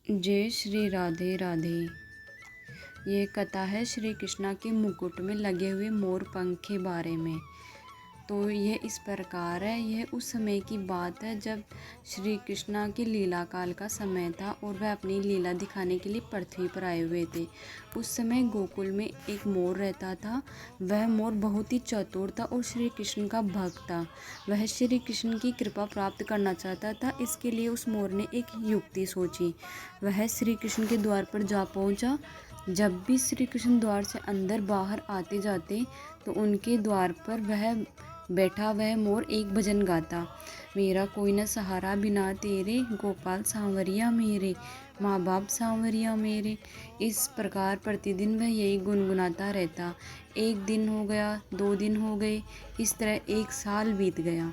जय श्री राधे राधे। ये कथा है श्री कृष्णा के मुकुट में लगे हुए मोर पंख के बारे में। तो यह इस प्रकार है। यह उस समय की बात है जब श्री कृष्णा के लीला काल का समय था और वह अपनी लीला दिखाने के लिए पृथ्वी पर आए हुए थे। उस समय गोकुल में एक मोर रहता था। वह मोर बहुत ही चतुर था और श्री कृष्ण का भक्त था। वह श्री कृष्ण की कृपा प्राप्त करना चाहता था। इसके लिए उस मोर ने एक युक्ति सोची। वह श्री कृष्ण के द्वार पर जा पहुंचा। जब भी श्री कृष्ण द्वार से अंदर बाहर आते जाते तो उनके द्वार पर वह बैठा वह मोर एक भजन गाता। मेरा कोई न सहारा बिना तेरे, गोपाल सांवरिया मेरे, माँ बाप सांवरिया मेरे। इस प्रकार प्रतिदिन वह यही गुनगुनाता रहता। एक दिन हो गया, 2 दिन हो गए, इस तरह 1 साल बीत गया,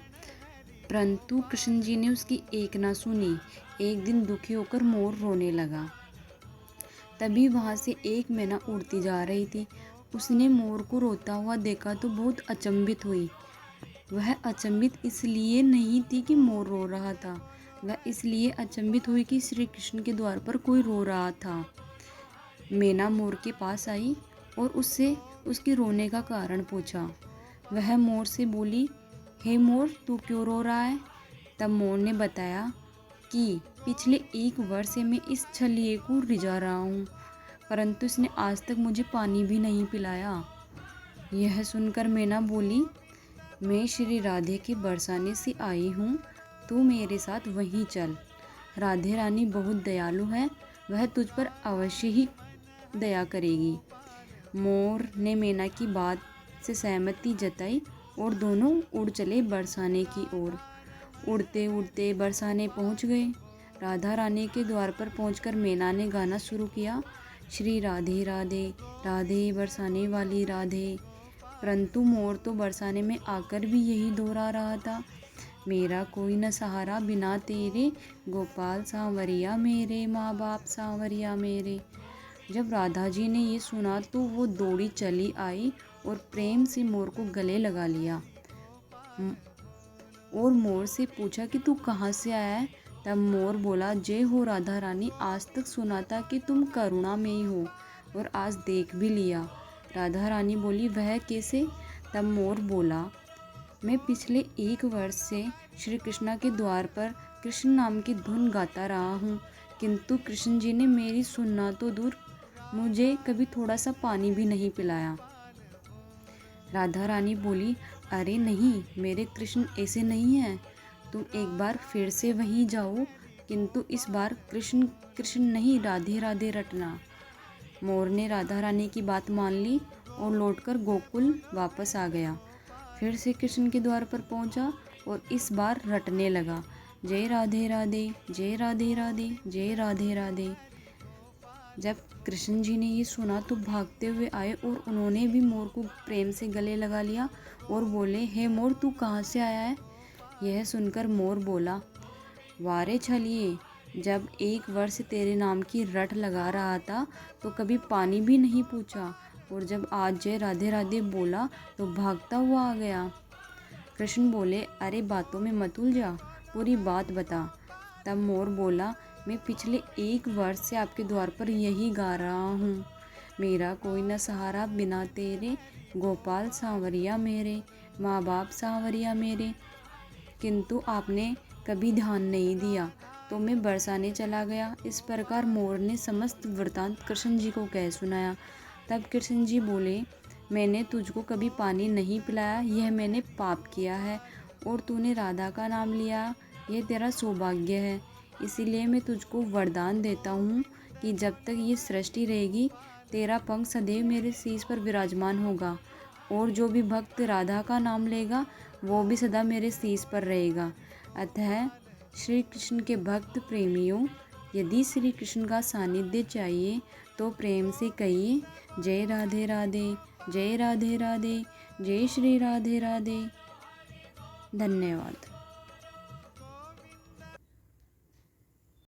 परंतु कृष्ण जी ने उसकी एक ना सुनी। एक दिन दुखी होकर मोर रोने लगा। तभी वहाँ से एक मैना उड़ती जा रही थी। उसने मोर को रोता हुआ देखा तो बहुत अचंभित हुई। वह अचंभित इसलिए नहीं थी कि मोर रो रहा था, वह इसलिए अचंभित हुई कि श्री कृष्ण के द्वार पर कोई रो रहा था। मैना मोर के पास आई और उससे उसके रोने का कारण पूछा। वह मोर से बोली, हे मोर, तू क्यों रो रहा है? तब मोर ने बताया कि पिछले 1 वर्ष से मैं इस छलिए को रिझा रहा हूँ, परंतु इसने आज तक मुझे पानी भी नहीं पिलाया। यह सुनकर मैना बोली, मैं श्री राधे के बरसाने से आई हूँ, तू मेरे साथ वहीं चल। राधे रानी बहुत दयालु है, वह तुझ पर अवश्य ही दया करेगी। मोर ने मैना की बात से सहमति जताई और दोनों उड़ चले बरसाने की ओर। उड़ते उड़ते बरसाने पहुँच गए। राधा रानी के द्वार पर पहुंचकर मैना ने गाना शुरू किया, श्री राधे राधे, राधे बरसाने वाली राधे। परंतु मोर तो बरसाने में आकर भी यही दोहरा रहा था, मेरा कोई न सहारा बिना तेरे, गोपाल सांवरिया मेरे, माँ बाप सांवरिया मेरे। जब राधा जी ने ये सुना तो वो दौड़ी चली आई और प्रेम से मोर को गले लगा लिया और मोर से पूछा कि तू कहाँ से आया है? तब मोर बोला, जय हो राधा रानी, आज तक सुना था कि तुम करुणा में ही हो और आज देख भी लिया। राधा रानी बोली, वह कैसे? तब मोर बोला, मैं पिछले 1 वर्ष से श्री कृष्णा के द्वार पर कृष्ण नाम की धुन गाता रहा हूँ, किंतु कृष्ण जी ने मेरी सुनना तो दूर, मुझे कभी थोड़ा सा पानी भी नहीं पिलाया। राधा रानी बोली, अरे नहीं, मेरे कृष्ण ऐसे नहीं हैं। तुम एक बार फिर से वहीं जाओ, किंतु इस बार कृष्ण कृष्ण नहीं, राधे राधे रटना। मोर ने राधा रानी की बात मान ली और लौटकर गोकुल वापस आ गया। फिर से कृष्ण के द्वार पर पहुंचा और इस बार रटने लगा, जय राधे राधे, जय राधे राधे, जय राधे राधे। जब कृष्ण जी ने ये सुना तो भागते हुए आए और उन्होंने भी मोर को प्रेम से गले लगा लिया और बोले, हे मोर, तू कहाँ से आया है? यह सुनकर मोर बोला, वारे छलिए, जब 1 वर्ष तेरे नाम की रट लगा रहा था तो कभी पानी भी नहीं पूछा, और जब आज जय राधे राधे बोला तो भागता हुआ आ गया। कृष्ण बोले, अरे बातों में मत उलझा, पूरी बात बता। तब मोर बोला, मैं पिछले 1 वर्ष से आपके द्वार पर यही गा रहा हूँ, मेरा कोई न सहारा बिना तेरे, गोपाल सांवरिया मेरे, माँ बाप सांवरिया मेरे। किंतु आपने कभी ध्यान नहीं दिया तो मैं बरसाने चला गया। इस प्रकार मोर ने समस्त वृतांत कृष्ण जी को कह सुनाया। तब कृष्ण जी बोले, मैंने तुझको कभी पानी नहीं पिलाया, यह मैंने पाप किया है, और तूने राधा का नाम लिया, यह तेरा सौभाग्य है। इसीलिए मैं तुझको वरदान देता हूँ कि जब तक ये सृष्टि रहेगी तेरा पंख सदैव मेरे शीश पर विराजमान होगा, और जो भी भक्त राधा का नाम लेगा वो भी सदा मेरे शीश पर रहेगा। अतः श्री कृष्ण के भक्त प्रेमियों, यदि श्री कृष्ण का सानिध्य चाहिए तो प्रेम से कहिए, जय राधे राधे, जय राधे राधे, जय श्री राधे राधे। धन्यवाद।